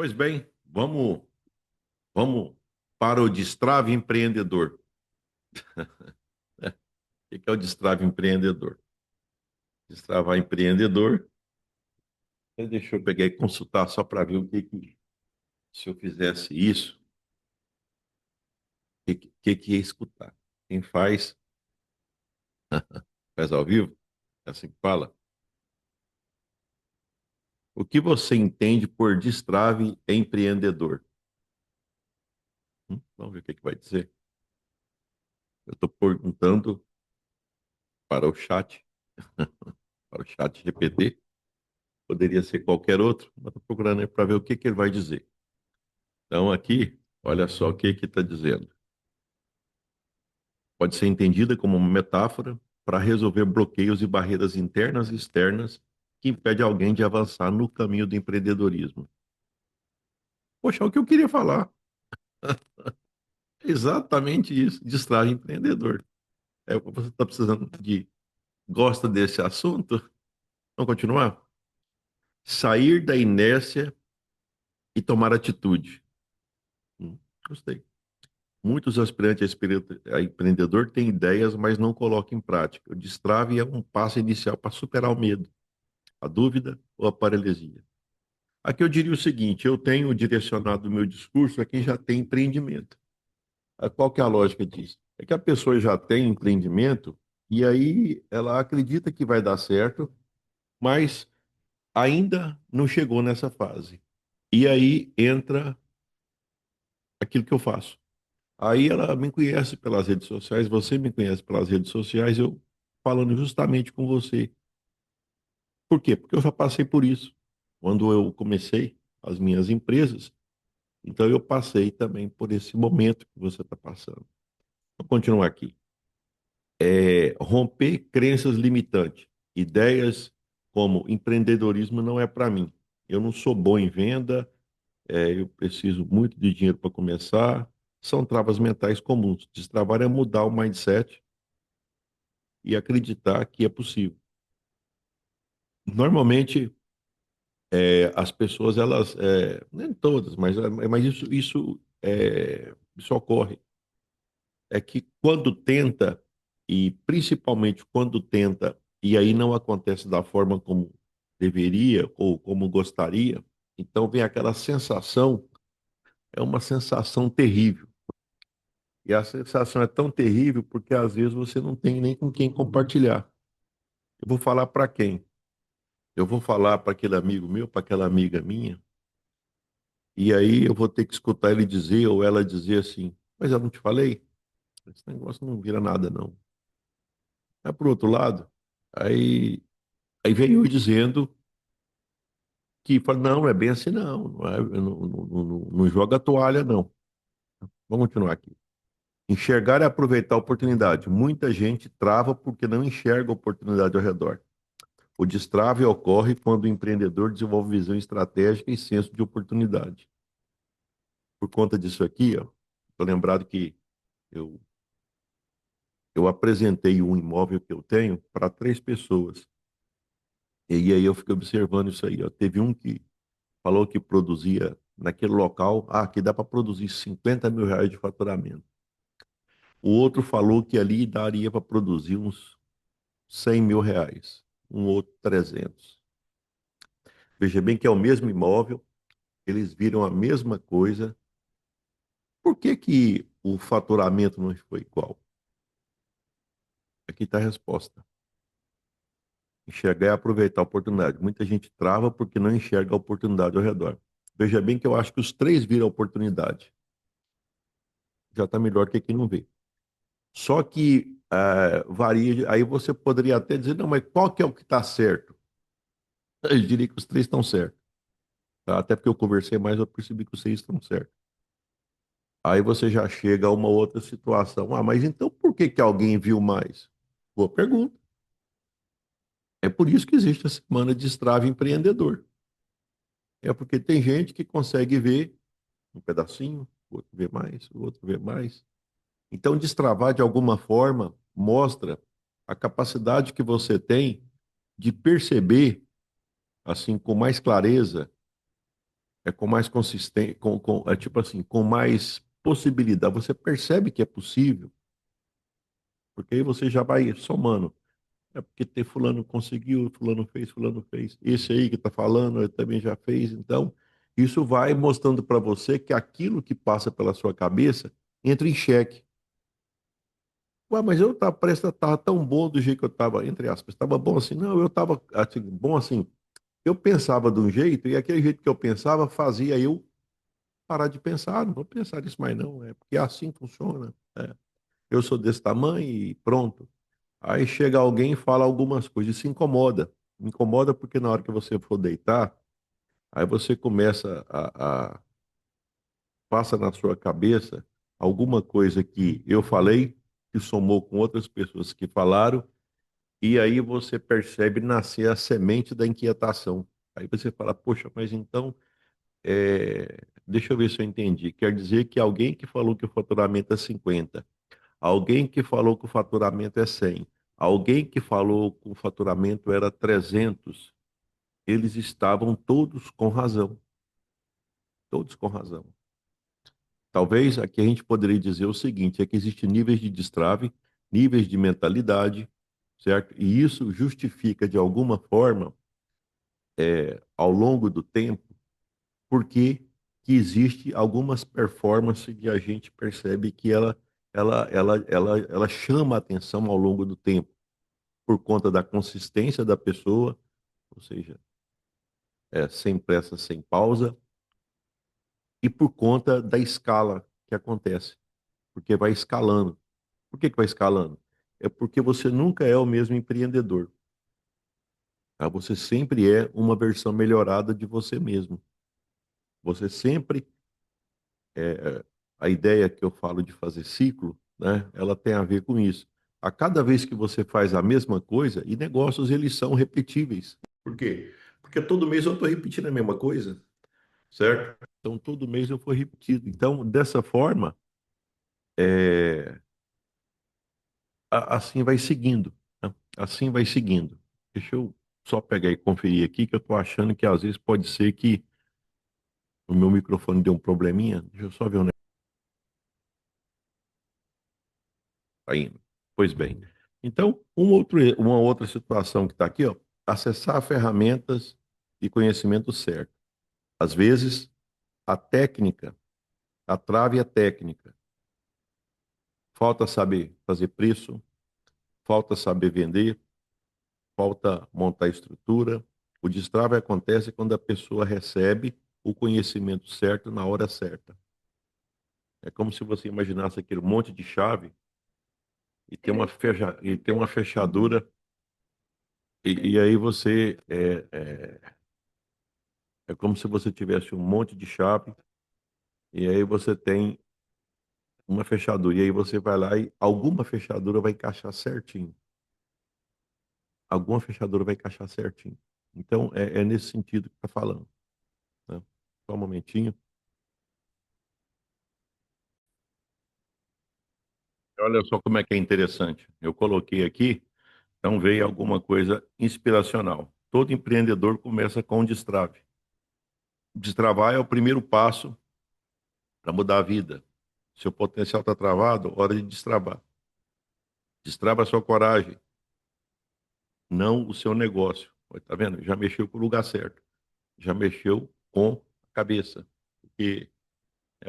Pois bem, vamos para o Destrave Empreendedor. O que é o Destrave Empreendedor? Destravar empreendedor. Deixa eu pegar e consultar só para ver se eu fizesse isso, o que ia escutar. Quem faz ao vivo, é assim que fala. O que você entende por destrave empreendedor? Vamos ver o que vai dizer. Eu estou perguntando para o chat, para o chat GPT. Poderia ser qualquer outro, mas estou procurando para ver o que ele vai dizer. Então, aqui, olha só o que está dizendo. Pode ser entendida como uma metáfora para resolver bloqueios e barreiras internas e externas que impedem alguém de avançar no caminho do empreendedorismo. Poxa, é o que eu queria falar. Exatamente isso, distrai empreendedor. É o que você está precisando de. Gosta desse assunto? Vamos continuar? Sair da inércia e tomar atitude. Gostei. Muitos aspirantes a empreendedor têm ideias, mas não colocam em prática. O destrave é um passo inicial para superar o medo, a dúvida ou a paralisia. Aqui eu diria o seguinte: eu tenho direcionado o meu discurso a quem já tem empreendimento. Qual que é a lógica disso? É que a pessoa já tem empreendimento e aí ela acredita que vai dar certo, mas ainda não chegou nessa fase. E aí entra aquilo que eu faço. Aí ela me conhece pelas redes sociais, você me conhece pelas redes sociais, eu falando justamente com você. Por quê? Porque eu já passei por isso. Quando eu comecei as minhas empresas, então eu passei também por esse momento que você está passando. Vou continuar aqui. Romper crenças limitantes. Ideias como empreendedorismo não é para mim. Eu não sou bom em venda, eu preciso muito de dinheiro para começar. São travas mentais comuns. Destravar é mudar o mindset e acreditar que é possível. Normalmente, as pessoas, elas, nem todas, mas isso ocorre. É que quando tenta, e principalmente quando tenta, e aí não acontece da forma como deveria ou como gostaria, então vem aquela sensação, é uma sensação terrível. E a sensação é tão terrível porque às vezes você não tem nem com quem compartilhar. Eu vou falar para quem? Eu vou falar para aquele amigo meu, para aquela amiga minha, e aí eu vou ter que escutar ele dizer ou ela dizer assim: mas eu não te falei? Esse negócio não vira nada, não. É por outro lado, aí, aí vem eu dizendo que fala, não, não é bem assim, não. Não joga a toalha, não. Vamos continuar aqui. Enxergar e aproveitar a oportunidade. Muita gente trava porque não enxerga a oportunidade ao redor. O destrave ocorre quando o empreendedor desenvolve visão estratégica e senso de oportunidade. Por conta disso aqui, ó, tô lembrado que eu, eu apresentei um imóvel que eu tenho para 3 pessoas. E aí eu fiquei observando isso aí. Ó. Teve um que falou que produzia naquele local, que dá para produzir R$ 50.000 de faturamento. O outro falou que ali daria para produzir uns R$ 100.000. Um outro 300. Veja bem que é o mesmo imóvel, eles viram a mesma coisa. Por que que o faturamento não foi igual? Aqui está a resposta. Enxergar e aproveitar a oportunidade. Muita gente trava porque não enxerga a oportunidade ao redor. Veja bem que eu acho que os 3 viram a oportunidade. Já está melhor que quem não vê. Só que varia. Aí você poderia até dizer, não, mas qual que é o que está certo? Eu diria que os 3 estão certos. Tá? Até porque eu conversei mais, eu percebi que os 6 estão certos. Aí você já chega a uma outra situação. Mas então por que que alguém viu mais? Boa pergunta. É por isso que existe a semana de Destrave Empreendedor. É porque tem gente que consegue ver um pedacinho, o outro vê mais, o outro vê mais. Então, destravar de alguma forma mostra a capacidade que você tem de perceber, assim, com mais clareza, é com mais consistência, é tipo assim, com mais possibilidade. Você percebe que é possível, porque aí você já vai somando. É porque ter fulano conseguiu, fulano fez. Esse aí que está falando, ele também já fez. Então, isso vai mostrando para você que aquilo que passa pela sua cabeça entra em xeque. Ué, mas eu tava, parece que estava tão bom do jeito que eu estava, entre aspas. Estava bom assim? Não, eu estava assim, bom assim. Eu pensava de um jeito, e aquele jeito que eu pensava fazia eu parar de pensar. Não vou pensar nisso mais, não. É porque assim funciona. É. Eu sou desse tamanho e pronto. Aí chega alguém e fala algumas coisas e se incomoda. Incomoda porque na hora que você for deitar, aí você começa passa na sua cabeça alguma coisa que eu falei, que somou com outras pessoas que falaram, e aí você percebe nascer a semente da inquietação. Aí você fala, poxa, mas então, deixa eu ver se eu entendi. Quer dizer que alguém que falou que o faturamento é 50, alguém que falou que o faturamento é 100, alguém que falou que o faturamento era 300, eles estavam todos com razão. Todos com razão. Talvez aqui a gente poderia dizer o seguinte: é que existem níveis de destrave, níveis de mentalidade, certo? E isso justifica, de alguma forma, ao longo do tempo, porque que existe algumas performances que a gente percebe que ela chama a atenção ao longo do tempo, por conta da consistência da pessoa, ou seja, sem pressa, sem pausa, e por conta da escala que acontece, porque vai escalando. Por que vai escalando? É porque você nunca é o mesmo empreendedor. Tá? Você sempre é uma versão melhorada de você mesmo. Você sempre, a ideia que eu falo de fazer ciclo, né? Ela tem a ver com isso. A cada vez que você faz a mesma coisa, e negócios eles são repetíveis. Por quê? Porque todo mês eu estou repetindo a mesma coisa, certo? Então todo mês eu vou repetindo. Então dessa forma, é, assim vai seguindo, né? Assim vai seguindo. Deixa eu só pegar e conferir aqui, que eu estou achando que às vezes pode ser que o meu microfone deu um probleminha. Deixa eu só ver onde está indo. Pois bem. Então, uma outra situação que está aqui, ó, acessar ferramentas e conhecimento certo. Às vezes, a técnica, a trave é técnica. Falta saber fazer preço, falta saber vender, falta montar estrutura. O destrave acontece quando a pessoa recebe o conhecimento certo na hora certa. É como se você imaginasse aquele monte de chave e tem uma fechadura, e aí você é como se você tivesse um monte de chave, e aí você tem uma fechadura, e aí você vai lá e alguma fechadura vai encaixar certinho. Alguma fechadura vai encaixar certinho. Então, é nesse sentido que está falando. Né? Só um momentinho. Olha só como é que é interessante. Eu coloquei aqui, então veio alguma coisa inspiracional. Todo empreendedor começa com um destrave. Destravar é o primeiro passo para mudar a vida. Seu potencial está travado, hora de destravar. Destrava a sua coragem, não o seu negócio. Está vendo? Já mexeu com o lugar certo. Já mexeu com a cabeça. Porque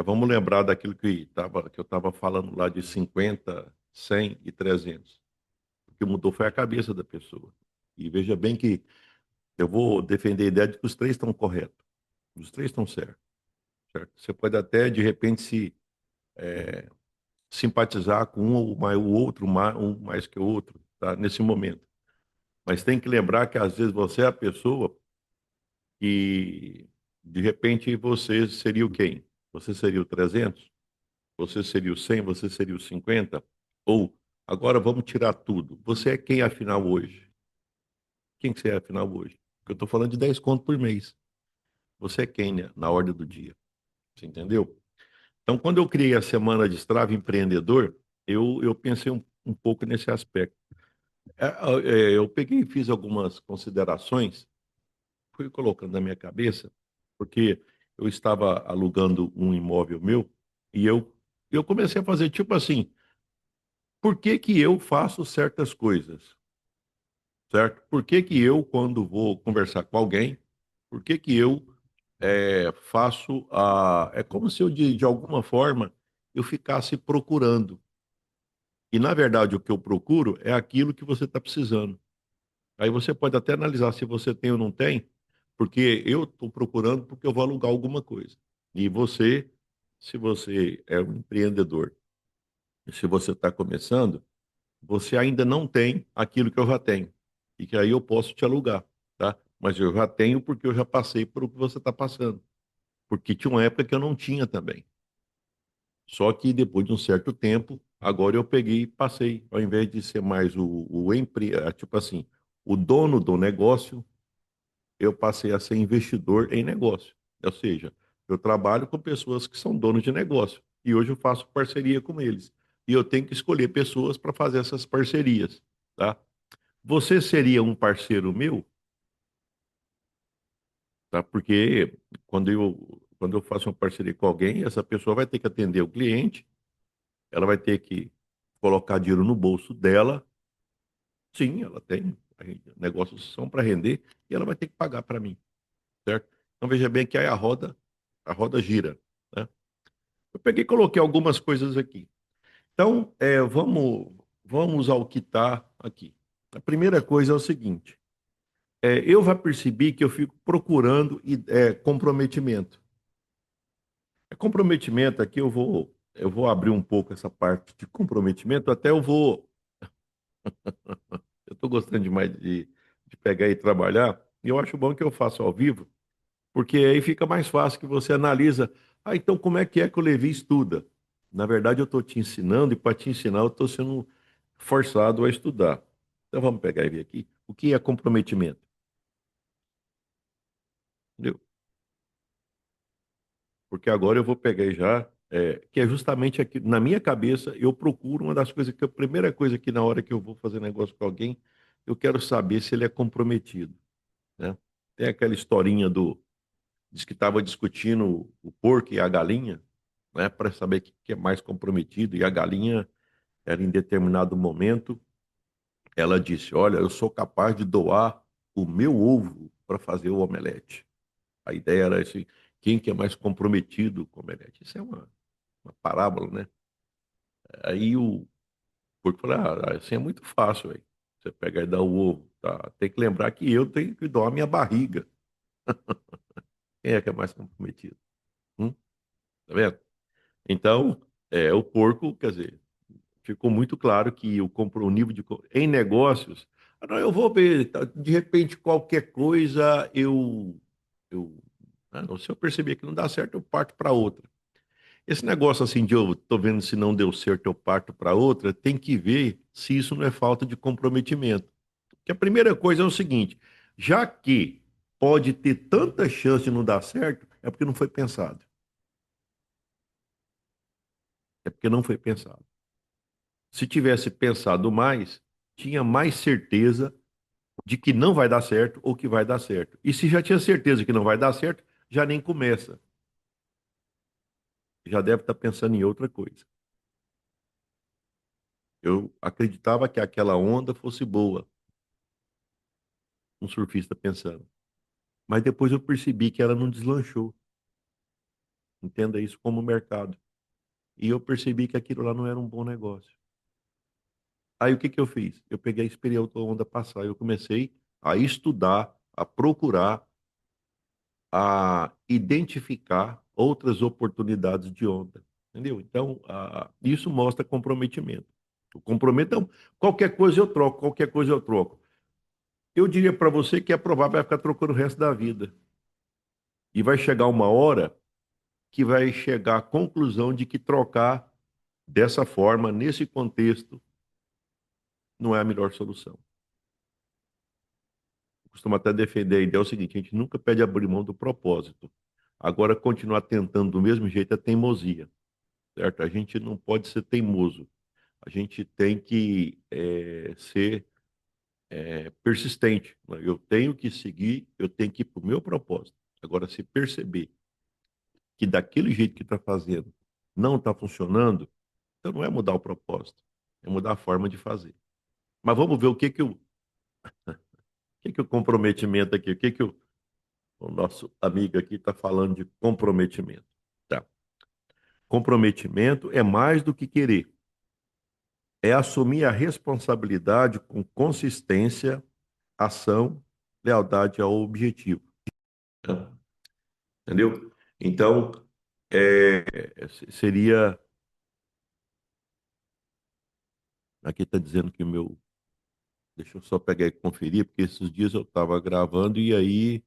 vamos lembrar daquilo que eu estava falando lá de 50, 100 e 300. O que mudou foi a cabeça da pessoa. E veja bem que eu vou defender a ideia de que os três estão corretos. Os três estão certos. Certo? Você pode até, de repente, se simpatizar com um ou mais, o outro, um mais que o outro, tá? Nesse momento. Mas tem que lembrar que às vezes você é a pessoa que, de repente, você seria o quem? Você seria o 300? Você seria o 100? Você seria o 50? Ou, agora vamos tirar tudo. Você é quem afinal hoje? Quem que você é afinal hoje? Porque eu estou falando de 10 conto por mês. Você é quem, né? Na ordem do dia. Você entendeu? Então, quando eu criei a Semana de Strava Empreendedor, eu pensei um pouco nesse aspecto. Eu peguei e fiz algumas considerações, fui colocando na minha cabeça, porque eu estava alugando um imóvel meu e eu comecei a fazer tipo assim, por que que eu faço certas coisas, certo? Por que que eu, quando vou conversar com alguém, por que que eu faço a... É como se eu, de alguma forma, eu ficasse procurando. E, na verdade, o que eu procuro é aquilo que você está precisando. Aí você pode até analisar se você tem ou não tem, porque eu estou procurando porque eu vou alugar alguma coisa. E você, se você é um empreendedor, se você está começando, você ainda não tem aquilo que eu já tenho. E que aí eu posso te alugar, tá? Mas eu já tenho porque eu já passei por o que você está passando. Porque tinha uma época que eu não tinha também. Só que depois de um certo tempo, agora eu peguei e passei, ao invés de ser mais tipo assim, o dono do negócio, eu passei a ser investidor em negócio. Ou seja, eu trabalho com pessoas que são donos de negócio e hoje eu faço parceria com eles. E eu tenho que escolher pessoas para fazer essas parcerias, tá? Você seria um parceiro meu, tá? Porque quando eu faço uma parceria com alguém, essa pessoa vai ter que atender o cliente, ela vai ter que colocar dinheiro no bolso dela. Sim, ela tem. Negócios são para render e ela vai ter que pagar para mim, certo? Então veja bem que aí a roda gira, né? Eu peguei e coloquei algumas coisas aqui. Então, vamos ao que está aqui. A primeira coisa é o seguinte: eu já percebi que eu fico procurando comprometimento. Comprometimento aqui eu vou abrir um pouco essa parte de comprometimento, até eu estou gostando demais de pegar e trabalhar, e eu acho bom que eu faço ao vivo, porque aí fica mais fácil que você analisa. Ah, então como é que o Levi estuda? Na verdade, eu estou te ensinando, e para te ensinar, eu estou sendo forçado a estudar. Então vamos pegar e ver aqui. O que é comprometimento? Entendeu? Porque agora eu vou pegar e já, que é justamente aqui, na minha cabeça, eu procuro uma das coisas que a primeira coisa que na hora que eu vou fazer negócio com alguém, eu quero saber se ele é comprometido, né? Tem aquela historinha diz que estava discutindo o porco e a galinha, né, para saber que é mais comprometido, e a galinha era em determinado momento, ela disse: Olha, eu sou capaz de doar o meu ovo para fazer o omelete. A ideia era assim: quem que é mais comprometido com o omelete? Isso é uma parábola, né? Aí o porco falou: assim é muito fácil, velho. Você pega e dá o ovo, tá? Tem que lembrar que eu tenho que doar a minha barriga. Quem é que é mais comprometido? Hum? Tá vendo? Então, o porco, quer dizer, ficou muito claro que o nível em negócios, não, eu vou ver, tá, de repente qualquer coisa eu, se eu perceber que não dá certo, eu parto para outra. Esse negócio assim de eu tô vendo se não deu certo, eu parto para outra, tem que ver se isso não é falta de comprometimento. Porque a primeira coisa é o seguinte: já que pode ter tanta chance de não dar certo, é porque não foi pensado. É porque não foi pensado. Se tivesse pensado mais, tinha mais certeza de que não vai dar certo ou que vai dar certo. E se já tinha certeza que não vai dar certo, já nem começa. Já deve estar pensando em outra coisa. Eu acreditava que aquela onda fosse boa, um surfista pensando. Mas depois eu percebi que ela não deslanchou. Entenda isso como mercado. E eu percebi que aquilo lá não era um bom negócio. Aí o que que eu fiz? Eu peguei e esperei a outra onda passar. Eu comecei a estudar, a procurar, a identificar outras oportunidades de onda. Entendeu? Então, isso mostra comprometimento. O comprometimento, então, qualquer coisa eu troco, qualquer coisa eu troco. Eu diria para você que é provável vai ficar trocando o resto da vida. E vai chegar uma hora que vai chegar à conclusão de que trocar dessa forma, nesse contexto, não é a melhor solução. Eu costumo até defender a ideia é o seguinte: a gente nunca pede abrir mão do propósito. Agora, continuar tentando do mesmo jeito é teimosia, certo? A gente não pode ser teimoso. A gente tem que ser persistente, né? Eu tenho que seguir, eu tenho que ir para o meu propósito. Agora, se perceber que daquele jeito que está fazendo não está funcionando, então não é mudar o propósito, é mudar a forma de fazer. Mas vamos ver o que que o comprometimento aqui, o nosso amigo aqui está falando de comprometimento. Tá. Comprometimento é mais do que querer, é assumir a responsabilidade com consistência, ação, lealdade ao objetivo. Tá? Entendeu? Então, seria. Aqui está dizendo que o meu. Deixa eu só pegar e conferir, porque esses dias eu estava gravando e aí.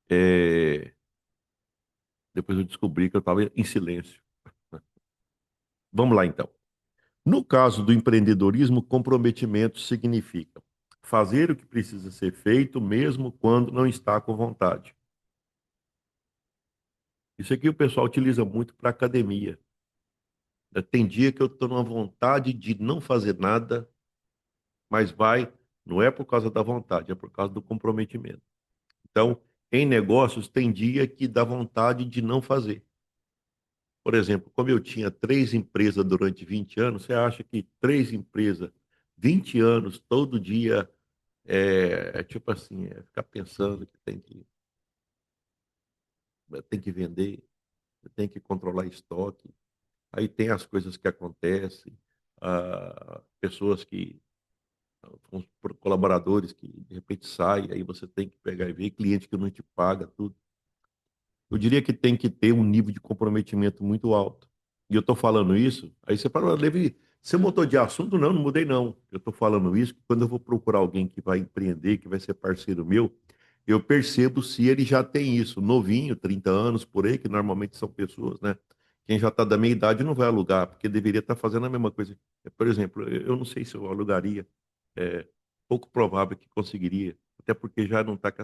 é, Depois eu descobri que eu estava em silêncio. Vamos lá, então. No caso do empreendedorismo, comprometimento significa fazer o que precisa ser feito, mesmo quando não está com vontade. Isso aqui o pessoal utiliza muito para academia. Tem dia que eu estou numa vontade de não fazer nada, mas não é por causa da vontade, é por causa do comprometimento. Então, em negócios, tem dia que dá vontade de não fazer. Por exemplo, como eu tinha 3 empresas durante 20 anos, você acha que 3 empresas, 20 anos, todo dia, é tipo assim, ficar pensando que tem que vender, tem que controlar estoque. Aí tem as coisas que acontecem, pessoas que, uns colaboradores que de repente saem, aí você tem que pegar e ver, cliente que não te paga, tudo. Eu diria que tem que ter um nível de comprometimento muito alto. E eu estou falando isso, aí você fala, Levi, você mudou de assunto? Não, não mudei não. Eu estou falando isso, que quando eu vou procurar alguém que vai empreender, que vai ser parceiro meu, eu percebo se ele já tem isso, novinho, 30 anos por aí, que normalmente são pessoas, né? Quem já está da meia idade não vai alugar, porque deveria estar fazendo a mesma coisa. Por exemplo, eu não sei se eu alugaria, é pouco provável que conseguiria, até porque já não está com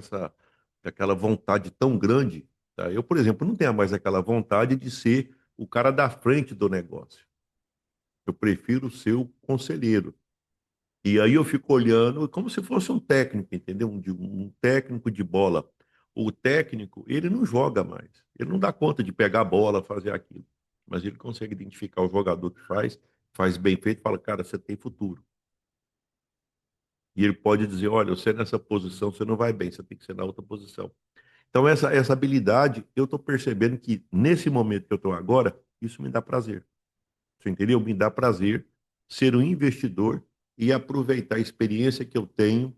aquela vontade tão grande. Tá? Eu, por exemplo, não tenho mais aquela vontade de ser o cara da frente do negócio. Eu prefiro ser o conselheiro. E aí eu fico olhando como se fosse um técnico, entendeu? Um técnico de bola. O técnico, ele não joga mais. Ele não dá conta de pegar a bola, fazer aquilo. Mas ele consegue identificar o jogador que faz bem feito, fala, cara, você tem futuro. E ele pode dizer, olha, você nessa posição, você não vai bem, você tem que ser na outra posição. Então, essa habilidade, eu estou percebendo que nesse momento que eu estou agora, isso me dá prazer. Você entendeu? Me dá prazer ser um investidor e aproveitar a experiência que eu tenho,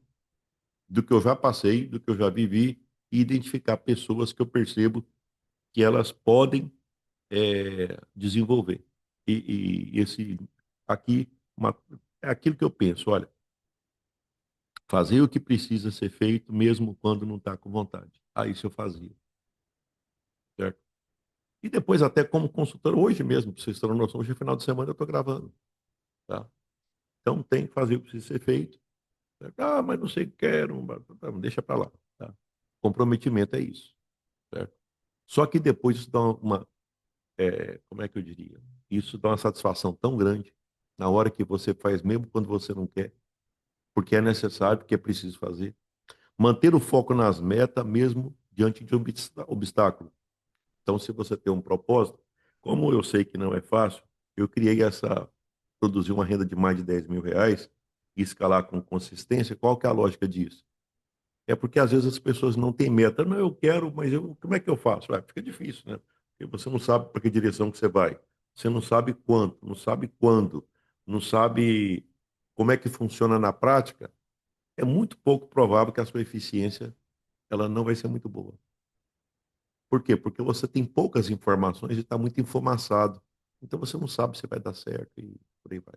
do que eu já passei, do que eu já vivi, e identificar pessoas que eu percebo que elas podem desenvolver. E esse aqui é aquilo que eu penso, olha, fazer o que precisa ser feito, mesmo quando não está com vontade. Aí isso eu fazia, certo? E depois, até como consultor, hoje mesmo, para vocês terem uma noção, hoje é final de semana eu estou gravando. Tá? Então tem que fazer o que precisa ser feito. Certo? Ah, mas não sei, quero. Tá, deixa para lá. Tá? Comprometimento é isso. Certo? Só que depois isso dá como é que eu diria? Isso dá uma satisfação tão grande na hora que você faz, mesmo quando você não quer, porque é necessário, porque é preciso fazer. Manter o foco nas metas, mesmo diante de obstáculos. Então, se você tem um propósito, como eu sei que não é fácil, eu criei produzir uma renda de mais de R$ 10.000 e escalar com consistência. Qual que é a lógica disso? É porque às vezes as pessoas não têm meta. Não, eu quero, mas como é que eu faço? Fica difícil, né? Porque você não sabe para que direção que você vai. Você não sabe quanto, não sabe quando, não sabe como é que funciona na prática. É muito pouco provável que a sua eficiência ela não vai ser muito boa. Por quê? Porque você tem poucas informações e está muito informaçado. Então você não sabe se vai dar certo e por aí vai.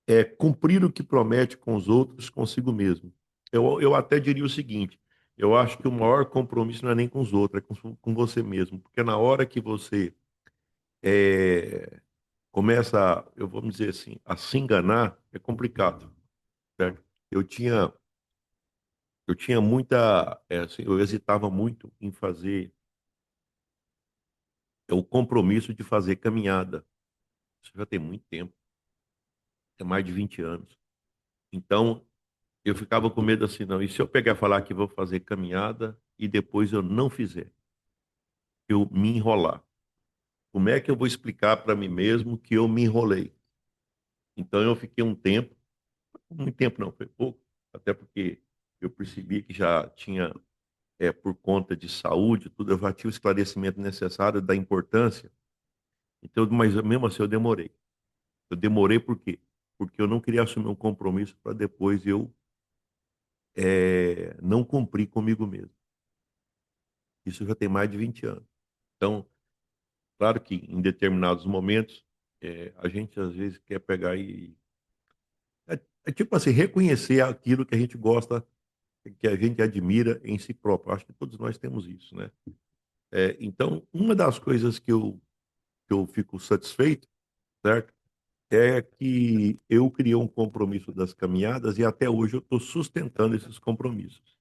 É cumprir o que promete com os outros, consigo mesmo. Eu até diria o seguinte: eu acho que o maior compromisso não é nem com os outros, é com você mesmo. Porque na hora que você começa, eu vou dizer assim, a se enganar, é complicado. Certo? Eu tinha muita, assim, eu hesitava muito em fazer o compromisso de fazer caminhada. Isso já tem muito tempo, é mais de 20 anos. Então, eu ficava com medo assim, não. E se eu pegar e falar que vou fazer caminhada e depois eu não fizer? eu me enrolar? Como é que eu vou explicar para mim mesmo que eu me enrolei? Então eu fiquei um tempo, muito tempo não, foi pouco, até porque eu percebi que já tinha, por conta de saúde, tudo, eu já tinha o esclarecimento necessário da importância. Então, mas mesmo assim eu demorei. Eu demorei por quê? Porque eu não queria assumir um compromisso para depois eu não cumprir comigo mesmo. Isso já tem mais de 20 anos. Então, claro que em determinados momentos, a gente às vezes quer pegar e. É tipo assim, reconhecer aquilo que a gente gosta, que a gente admira em si próprio. Acho que todos nós temos isso, né? Então, uma das coisas que eu fico satisfeito, certo? É que eu criei um compromisso das caminhadas e até hoje eu estou sustentando esses compromissos.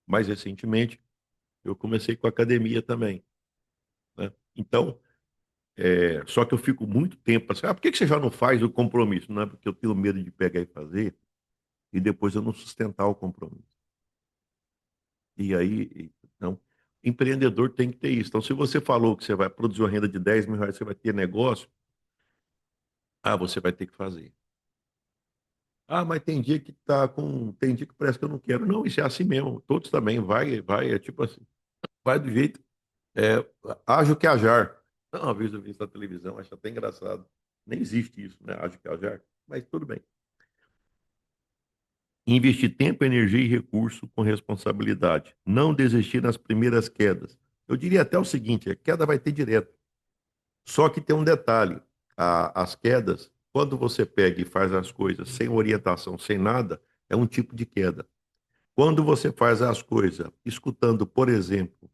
Mais recentemente, eu comecei com a academia também, né? Então, só que eu fico muito tempo assim, por que você já não faz o compromisso? Não é porque eu tenho medo de pegar e fazer e depois eu não sustentar o compromisso. E aí, não. Empreendedor tem que ter isso. Então, se você falou que você vai produzir uma renda de R$ 10.000, você vai ter negócio, você vai ter que fazer. Mas tem dia que tá com. Tem dia que parece que eu não quero. Não, isso é assim mesmo. Todos também. Vai, é tipo assim. Vai do jeito. É, Haja o que hajar. Uma vez eu vi isso na televisão, acho até engraçado. Nem existe isso, né? Haja o que hajar. Mas tudo bem. Investir tempo, energia e recurso com responsabilidade. Não desistir nas primeiras quedas. Eu diria até o seguinte: a queda vai ter direto. Só que tem um detalhe: as quedas, quando você pega e faz as coisas sem orientação, sem nada, é um tipo de queda. Quando você faz as coisas escutando, por exemplo,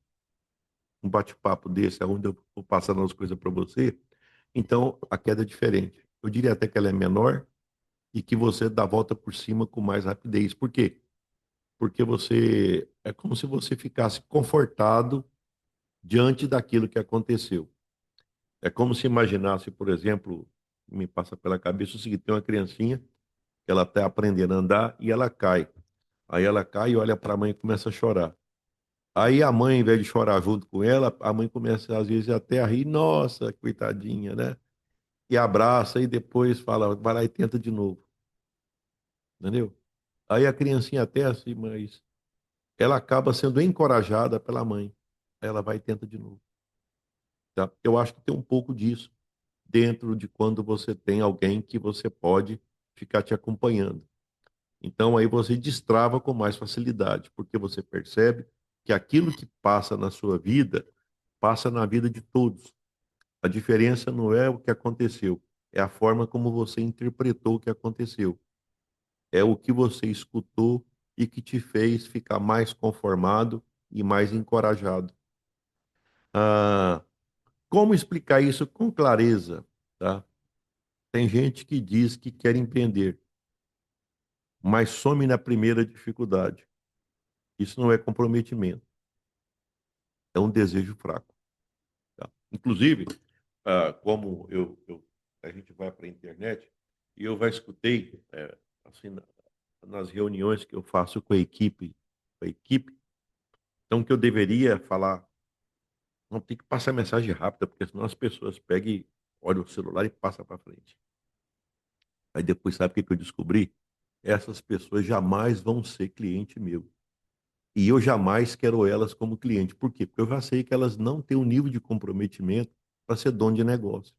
um bate-papo desse, onde eu estou passando as coisas para você, então a queda é diferente. Eu diria até que ela é menor e que você dá a volta por cima com mais rapidez. Por quê? Porque você é como se você ficasse confortado diante daquilo que aconteceu. É como se imaginasse, por exemplo, me passa pela cabeça o seguinte: tem uma criancinha que ela está aprendendo a andar e ela cai. Aí ela cai e olha para a mãe e começa a chorar. Aí a mãe, em vez de chorar junto com ela, a mãe começa às vezes até a rir, nossa, coitadinha, né? E abraça e depois fala, vai lá e tenta de novo, entendeu? Aí a criancinha até assim, mas ela acaba sendo encorajada pela mãe. Ela vai e tenta de novo, tá? Eu acho que tem um pouco disso dentro de quando você tem alguém que você pode ficar te acompanhando. Então aí você destrava com mais facilidade, porque você percebe que aquilo que passa na sua vida passa na vida de todos. A diferença não é o que aconteceu, é a forma como você interpretou o que aconteceu. É o que você escutou e que te fez ficar mais conformado e mais encorajado. Ah, como explicar isso com clareza, tá? Tem gente que diz que quer empreender, mas some na primeira dificuldade. Isso não é comprometimento, é um desejo fraco, tá? Inclusive, como a gente vai para a internet, e eu já escutei, assim, nas reuniões que eu faço com a equipe, então que eu deveria falar, não tem que passar mensagem rápida, porque senão as pessoas pegam e olham o celular e passam para frente. Aí depois, sabe o que que eu descobri? Essas pessoas jamais vão ser cliente meu. E eu jamais quero elas como cliente. Por quê? Porque eu já sei que elas não têm o nível de comprometimento para ser dono de negócio.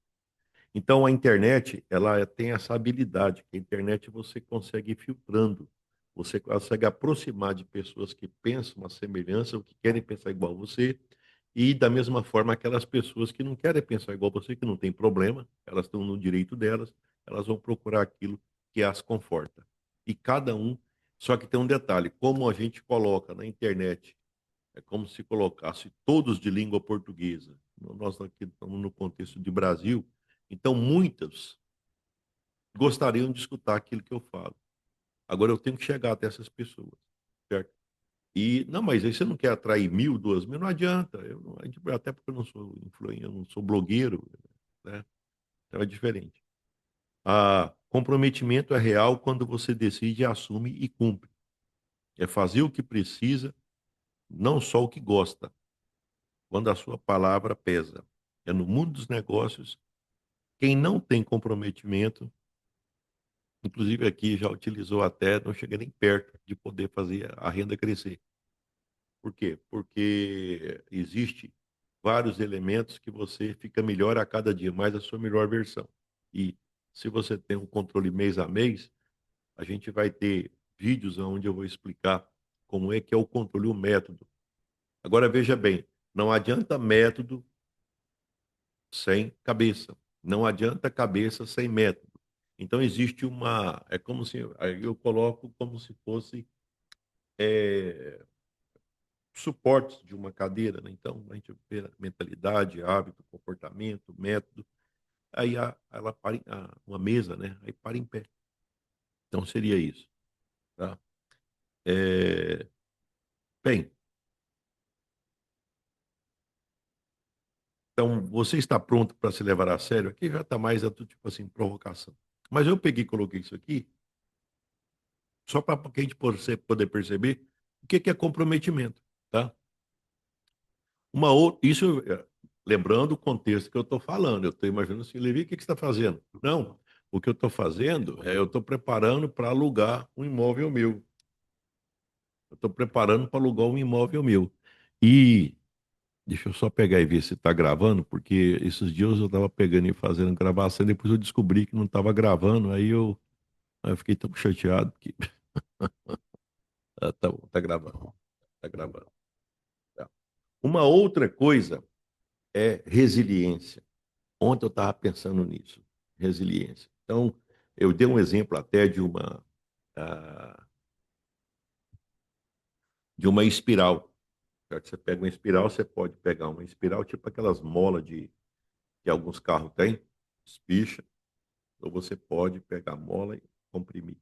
Então, a internet, ela tem essa habilidade, que a internet você consegue ir filtrando, você consegue aproximar de pessoas que pensam uma semelhança, ou que querem pensar igual a você, e da mesma forma aquelas pessoas que não querem pensar igual a você, que não tem problema, elas estão no direito delas, elas vão procurar aquilo que as conforta. E cada um, só que tem um detalhe, como a gente coloca na internet, é como se colocasse todos de língua portuguesa. Nós aqui estamos no contexto de Brasil, então muitas gostariam de escutar aquilo que eu falo. Agora eu tenho que chegar até essas pessoas, certo? E não, mas aí você não quer atrair 1.000, 2.000, não adianta. Até porque eu não sou influencer, eu não sou blogueiro, né? Então é diferente. Comprometimento é real quando você decide, assume e cumpre. É fazer o que precisa, não só o que gosta. quando a sua palavra pesa. É no mundo dos negócios, quem não tem comprometimento, inclusive aqui já utilizou até, não chega nem perto de poder fazer a renda crescer. Por quê? Porque existe vários elementos que você fica melhor a cada dia, mais a sua melhor versão. E se você tem um controle mês a mês, a gente vai ter vídeos onde eu vou explicar como é que é o controle, o método. Agora veja bem, não adianta método sem cabeça. Não adianta cabeça sem método. Então existe uma, é como se, aí eu coloco como se fosse é, suportes de uma cadeira, né? Então a gente vê mentalidade, hábito, comportamento, método, aí ela para uma mesa, né? Aí para em pé. Então seria isso, tá? É, bem, então você está pronto para se levar a sério? Aqui já está mais tipo assim provocação. Mas eu peguei e coloquei isso aqui só para a gente poder perceber o que é comprometimento, tá? Uma outra, isso, lembrando o contexto que eu estou falando, eu estou imaginando assim, Levi, o que você está fazendo? Não, o que eu estou fazendo é eu estou preparando para alugar um imóvel meu. Eu estou preparando para alugar um imóvel meu. E deixa eu só pegar e ver se está gravando, porque esses dias eu estava pegando e fazendo gravação, e depois eu descobri que não estava gravando, aí eu fiquei tão chateado que tá bom, tá gravando, tá gravando. Tá. Uma outra coisa é resiliência. Ontem eu estava pensando nisso, resiliência. Então, eu dei um exemplo até ah, de uma espiral. Certo? Você pega uma espiral, você pode pegar uma espiral tipo aquelas molas que alguns carros têm, espicha, ou você pode pegar a mola e comprimir.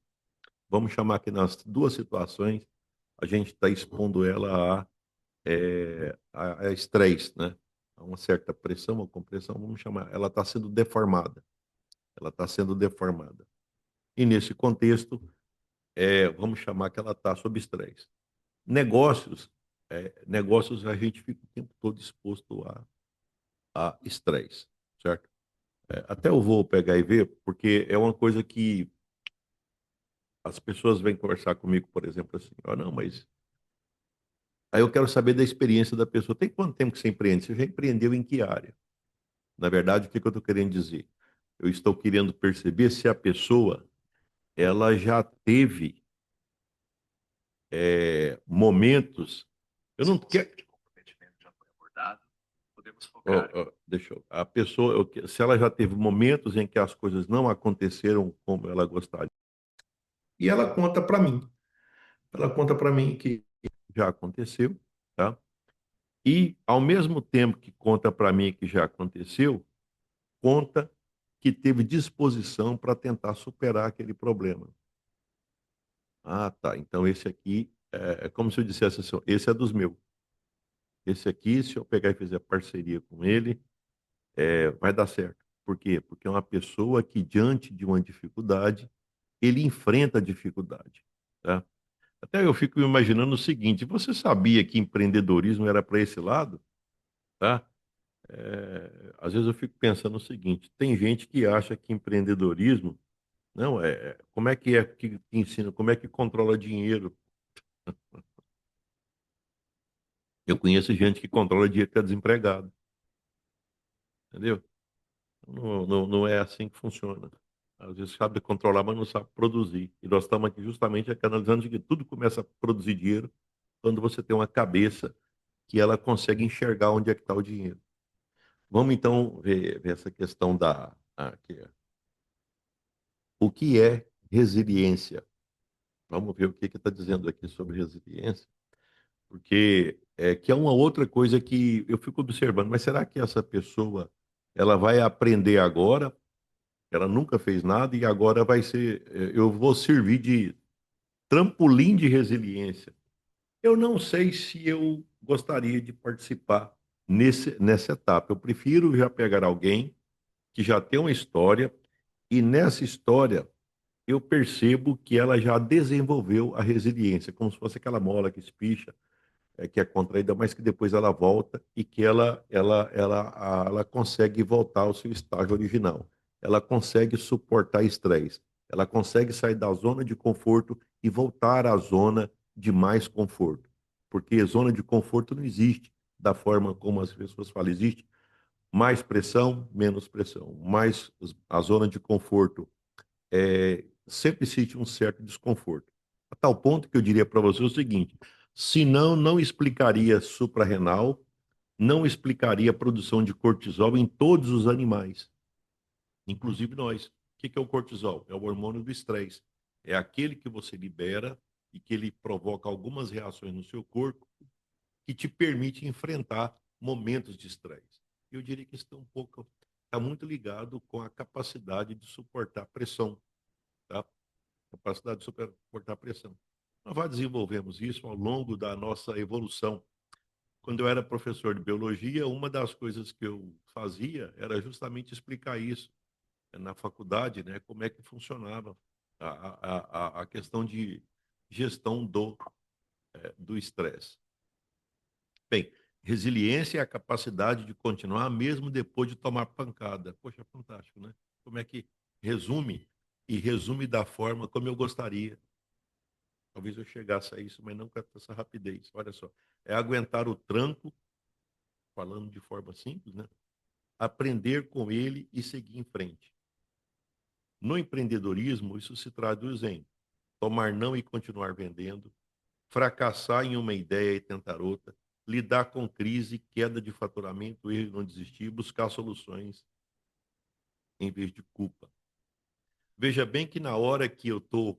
Vamos chamar que nas duas situações a gente está expondo ela a estresse, né? A uma certa pressão ou compressão, vamos chamar, ela está sendo deformada. Ela está sendo deformada. E nesse contexto, vamos chamar que ela está sob estresse. Negócios, negócios a gente fica o tempo todo exposto a estresse, certo? Até eu vou pegar e ver, porque é uma coisa que as pessoas vêm conversar comigo, por exemplo, assim, ó, não, mas aí eu quero saber da experiência da pessoa. Tem quanto tempo que você empreende? Você já empreendeu em que área? Na verdade, o que que eu estou querendo dizer? Eu estou querendo perceber se a pessoa ela já teve momentos. Eu não quero. Deixa eu. A pessoa, se ela já teve momentos em que as coisas não aconteceram como ela gostaria. E ela conta para mim. Ela conta para mim que já aconteceu, tá? E ao mesmo tempo que conta para mim que já aconteceu, conta que teve disposição para tentar superar aquele problema. Ah, tá. Então esse aqui é como se eu dissesse assim, esse é dos meus. Esse aqui, se eu pegar e fizer parceria com ele, vai dar certo. Por quê? Porque é uma pessoa que, diante de uma dificuldade, ele enfrenta a dificuldade. Tá? Até eu fico imaginando o seguinte: você sabia que empreendedorismo era para esse lado? Tá? Às vezes eu fico pensando o seguinte: tem gente que acha que empreendedorismo, não, como é que ensina, como é que controla dinheiro? Eu conheço gente que controla dinheiro que é desempregado, entendeu? Não é assim que funciona. Às vezes sabe controlar, mas não sabe produzir. E nós estamos aqui justamente aqui analisando que tudo começa a produzir dinheiro quando você tem uma cabeça que ela consegue enxergar onde é que está o dinheiro. Vamos então ver essa questão o que é resiliência. Vamos ver o que está dizendo aqui sobre resiliência, porque que é uma outra coisa que eu fico observando. Mas será que essa pessoa ela vai aprender agora? Ela nunca fez nada e agora vai ser. Eu vou servir de trampolim de resiliência. Eu não sei se eu gostaria de participar nessa etapa. Eu prefiro já pegar alguém que já tem uma história e nessa história eu percebo que ela já desenvolveu a resiliência, como se fosse aquela mola que espicha. que é contraída, mas que depois ela volta e que ela consegue voltar ao seu estágio original. Ela consegue suportar estresse. Ela consegue sair da zona de conforto e voltar à zona de mais conforto. Porque zona de conforto não existe da forma como as pessoas falam, existe mais pressão, menos pressão. Mais a zona de conforto sempre existe um certo desconforto. A tal ponto que eu diria para você o seguinte: senão, não explicaria suprarrenal, não explicaria a produção de cortisol em todos os animais, inclusive nós. O que é o cortisol? É o hormônio do estresse. É aquele que você libera e que ele provoca algumas reações no seu corpo que te permite enfrentar momentos de estresse. Eu diria que isso está muito ligado com a capacidade de suportar pressão, tá? Capacidade de suportar pressão. Nós desenvolvemos isso ao longo da nossa evolução. Quando eu era professor de biologia, uma das coisas que eu fazia era justamente explicar isso na faculdade, né, como é que funcionava a questão de gestão do estresse. Bem, resiliência é a capacidade de continuar mesmo depois de tomar pancada. Poxa, fantástico, né? Como é que resume? E resume da forma como eu gostaria. Talvez eu chegasse a isso, mas não com essa rapidez. Olha só, é aguentar o tranco, falando de forma simples, né? Aprender com ele e seguir em frente. No empreendedorismo, isso se traduz em tomar não e continuar vendendo, fracassar em uma ideia e tentar outra, lidar com crise, queda de faturamento, erro e não desistir, buscar soluções em vez de culpa. Veja bem que na hora que eu estou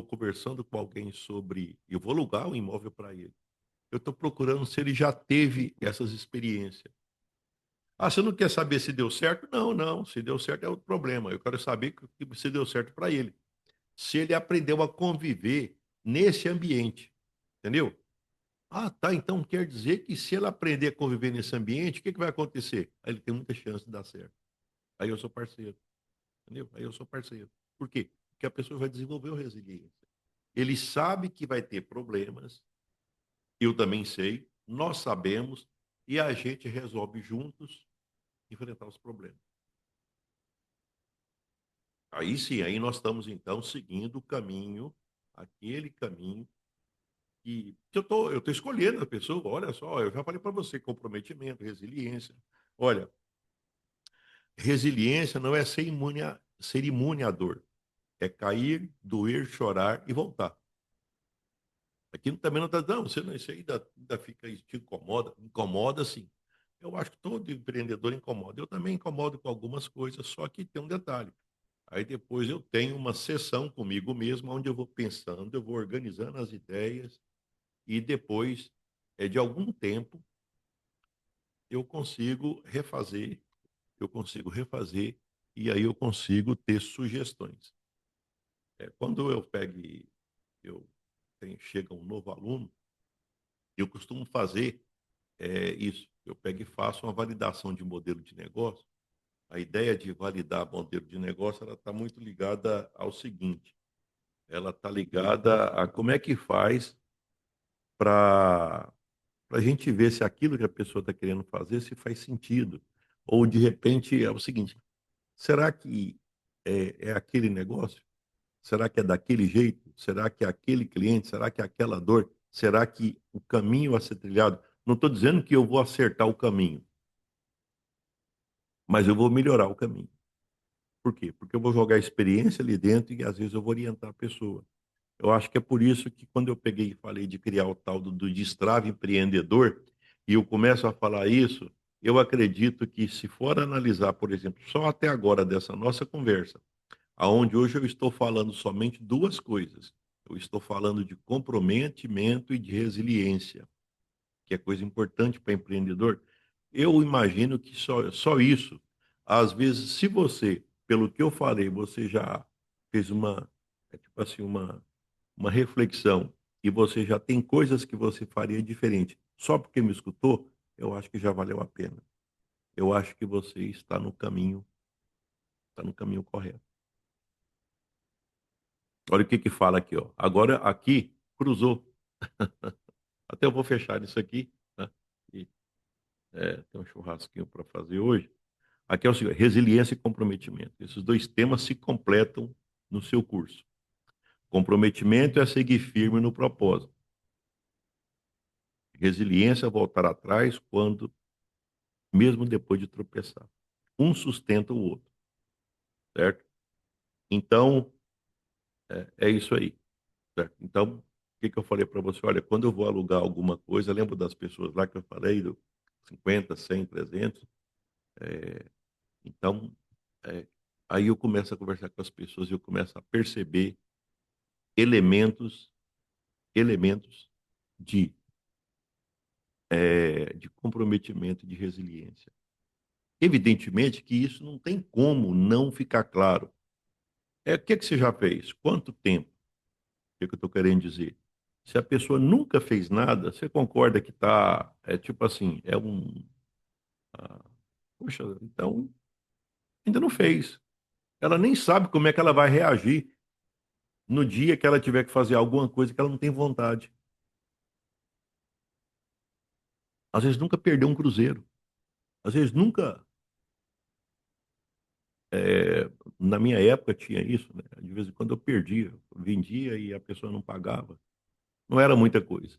conversando com alguém sobre, eu vou alugar o imóvel para ele. Eu estou procurando se ele já teve essas experiências. Ah, você não quer saber se deu certo? Não, não. Se deu certo é outro problema. Eu quero saber se deu certo para ele. Se ele aprendeu a conviver nesse ambiente. Entendeu? Ah, tá. Então quer dizer que se ele aprender a conviver nesse ambiente, o que vai acontecer? Aí ele tem muita chance de dar certo. Aí eu sou parceiro. Entendeu? Aí eu sou parceiro. Por quê? Porque a pessoa vai desenvolver o resiliência. Ele sabe que vai ter problemas. Eu também sei. Nós sabemos. E a gente resolve juntos enfrentar os problemas. Aí sim, aí nós estamos então seguindo o caminho, aquele caminho que eu tô escolhendo a pessoa. Olha só, eu já falei para você, comprometimento, resiliência. Olha, resiliência não é ser imune à dor, é cair, doer, chorar e voltar. Aqui também não está, não, você não, isso aí ainda fica, isso te incomoda, incomoda sim. Eu acho que todo empreendedor incomoda. Eu também incomodo com algumas coisas, só que tem um detalhe. Aí depois eu tenho uma sessão comigo mesmo, onde eu vou pensando, eu vou organizando as ideias e depois de algum tempo eu consigo refazer, eu consigo refazer e aí eu consigo ter sugestões. Quando eu pego, eu chega um novo aluno, eu costumo fazer isso. Eu pego e faço uma validação de modelo de negócio. A ideia de validar modelo de negócio ela está muito ligada ao seguinte: ela está ligada a como é que faz para a gente ver se aquilo que a pessoa está querendo fazer se faz sentido. Ou, de repente, é o seguinte: será que é aquele negócio? Será que é daquele jeito? Será que é aquele cliente? Será que é aquela dor? Será que o caminho a ser trilhado? Não estou dizendo que eu vou acertar o caminho, mas eu vou melhorar o caminho. Por quê? Porque eu vou jogar experiência ali dentro e às vezes eu vou orientar a pessoa. Eu acho que é por isso que quando eu peguei e falei de criar o tal do destrave empreendedor, e eu começo a falar isso, eu acredito que se for analisar, por exemplo, só até agora dessa nossa conversa, aonde hoje eu estou falando somente duas coisas. Eu estou falando de comprometimento e de resiliência, que é coisa importante para empreendedor. Eu imagino que só isso, às vezes, se você, pelo que eu falei, você já fez tipo assim, uma reflexão e você já tem coisas que você faria diferente, só porque me escutou, eu acho que já valeu a pena. Eu acho que você está no caminho correto. Olha o que fala aqui, ó. Agora aqui cruzou. Até eu vou fechar isso aqui, né? E, tem um churrasquinho para fazer hoje. Aqui é o seguinte, resiliência e comprometimento. Esses dois temas se completam no seu curso. Comprometimento é seguir firme no propósito. Resiliência é voltar atrás quando, mesmo depois de tropeçar. Um sustenta o outro, certo? Então, é isso aí, certo? Então, o que que eu falei para você? Olha, quando eu vou alugar alguma coisa, lembro das pessoas lá que eu falei, do 50, 100, 300. Então, é, aí eu começo a conversar com as pessoas e eu começo a perceber elementos, elementos de, de comprometimento, de resiliência. Evidentemente que isso não tem como não ficar claro. O que, que você já fez? Quanto tempo? O que, que eu estou querendo dizer? Se a pessoa nunca fez nada, você concorda que está, tipo assim, ah, poxa, então ainda não fez. Ela nem sabe como é que ela vai reagir no dia que ela tiver que fazer alguma coisa que ela não tem vontade. Às vezes nunca perdeu um cruzeiro. Às vezes nunca. é, Na minha época tinha isso, né? De vez em quando eu perdia, vendia e a pessoa não pagava. Não era muita coisa,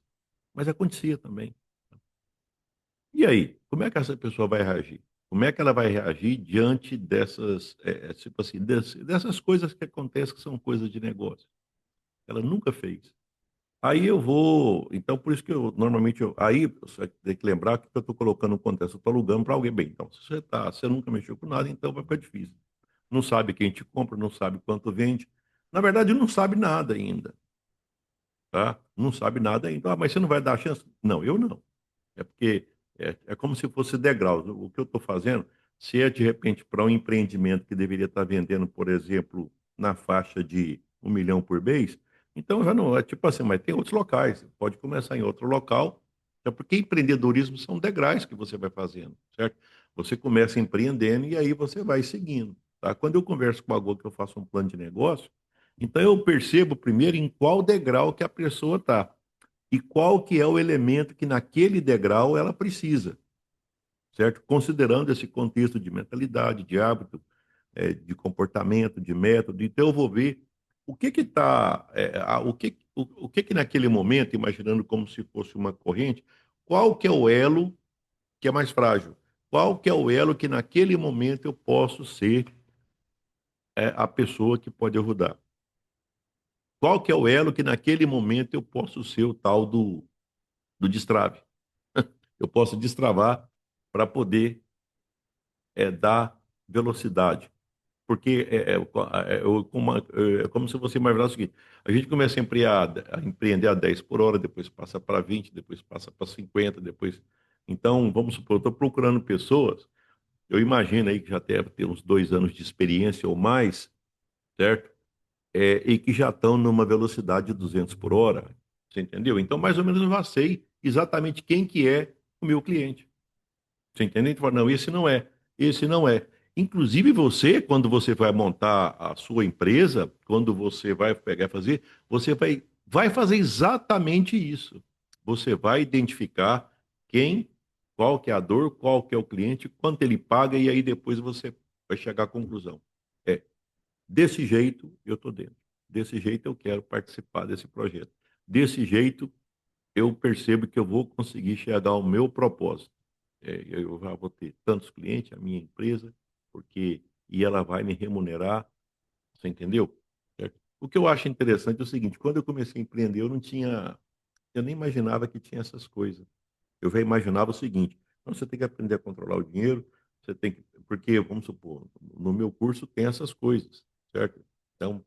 mas acontecia também. E aí, como é que essa pessoa vai reagir? Como é que ela vai reagir diante dessas, tipo assim, dessas coisas que acontecem que são coisas de negócio? Ela nunca fez. Aí eu vou, então por isso que eu normalmente aí você tem que lembrar que eu estou colocando no contexto, eu estou alugando para alguém bem. Então, se você nunca mexeu com nada, então vai ficar difícil. Não sabe quem te compra, não sabe quanto vende. Na verdade, não sabe nada ainda, tá? Não sabe nada ainda. Ah, mas você não vai dar a chance? Não, eu não. É porque é como se fosse degraus. O que eu estou fazendo, se é de repente para um empreendimento que deveria estar vendendo, por exemplo, na faixa de 1 milhão por mês, então já não é tipo assim, mas tem outros locais. Você pode começar em outro local, é porque empreendedorismo são degraus que você vai fazendo, certo? Você começa empreendendo e aí você vai seguindo, tá? Quando eu converso com alguém que eu faço um plano de negócio, então eu percebo primeiro em qual degrau que a pessoa está e qual que é o elemento que naquele degrau ela precisa, certo? Considerando esse contexto de mentalidade, de hábito, de comportamento, de método. Então eu vou ver o que que está, o que que naquele momento, imaginando como se fosse uma corrente, qual que é o elo que é mais frágil? Qual que é o elo que naquele momento eu posso ser a pessoa que pode ajudar? Qual que é o elo que naquele momento eu posso ser o tal do destrave? Eu posso destravar para poder dar velocidade. Porque é como se você imaginasse o seguinte: a gente começa a empreender a 10 por hora, depois passa para 20, depois passa para 50, depois. Então, vamos supor, eu estou procurando pessoas, eu imagino aí que já deve ter uns 2 anos de experiência ou mais, certo? E que já estão numa velocidade de 200 por hora. Você entendeu? Então, mais ou menos, eu já sei exatamente quem que é o meu cliente. Você entende? Então, fala, não, esse não é, esse não é. Inclusive você, quando você vai montar a sua empresa, quando você vai pegar e fazer, você vai fazer exatamente isso. Você vai identificar quem, qual que é a dor, qual que é o cliente, quanto ele paga, e aí depois você vai chegar à conclusão. É, desse jeito eu estou dentro. Desse jeito eu quero participar desse projeto. Desse jeito eu percebo que eu vou conseguir chegar ao meu propósito. Eu já vou ter tantos clientes, a minha empresa, porque e ela vai me remunerar, você entendeu? Certo? O que eu acho interessante é o seguinte: quando eu comecei a empreender, eu nem imaginava que tinha essas coisas. Eu já imaginava o seguinte: então você tem que aprender a controlar o dinheiro, você tem que, porque vamos supor, no meu curso tem essas coisas, certo? Então,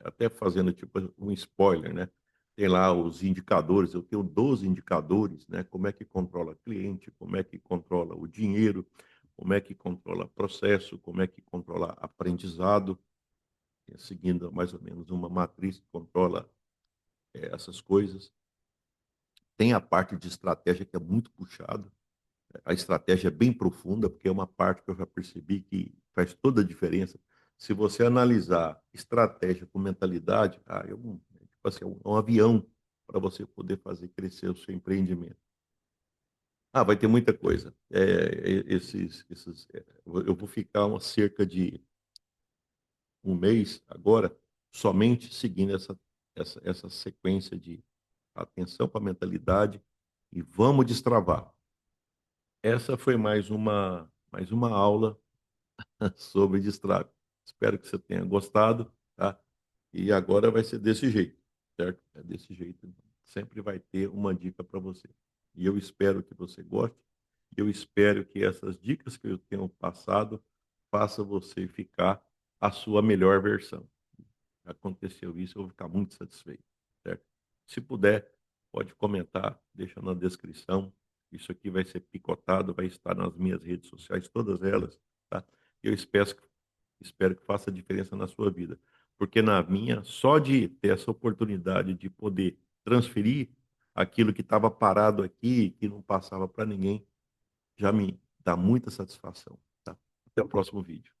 até fazendo tipo um spoiler, né? Tem lá os indicadores, eu tenho 12 indicadores, né? Como é que controla cliente, como é que controla o dinheiro, como é que controla processo, como é que controla aprendizado, seguindo mais ou menos uma matriz que controla essas coisas. Tem a parte de estratégia que é muito puxado. A estratégia é bem profunda, porque é uma parte que eu já percebi que faz toda a diferença. Se você analisar estratégia com mentalidade, tipo assim, é um avião para você poder fazer crescer o seu empreendimento. Ah, vai ter muita coisa. Eu vou ficar cerca de um mês agora somente seguindo essa sequência de atenção para a mentalidade e vamos destravar. Essa foi mais uma aula sobre destrave. Espero que você tenha gostado, tá? E agora vai ser desse jeito, certo? É desse jeito. Sempre vai ter uma dica para você. E eu espero que você goste. E eu espero que essas dicas que eu tenho passado faça você ficar a sua melhor versão. Aconteceu isso, eu vou ficar muito satisfeito, certo? Se puder, pode comentar, deixa na descrição. Isso aqui vai ser picotado, vai estar nas minhas redes sociais, todas elas, tá? Eu espero que faça diferença na sua vida, porque na minha, só de ter essa oportunidade de poder transferir aquilo que estava parado aqui, que não passava para ninguém, já me dá muita satisfação, tá? Até o próximo vídeo.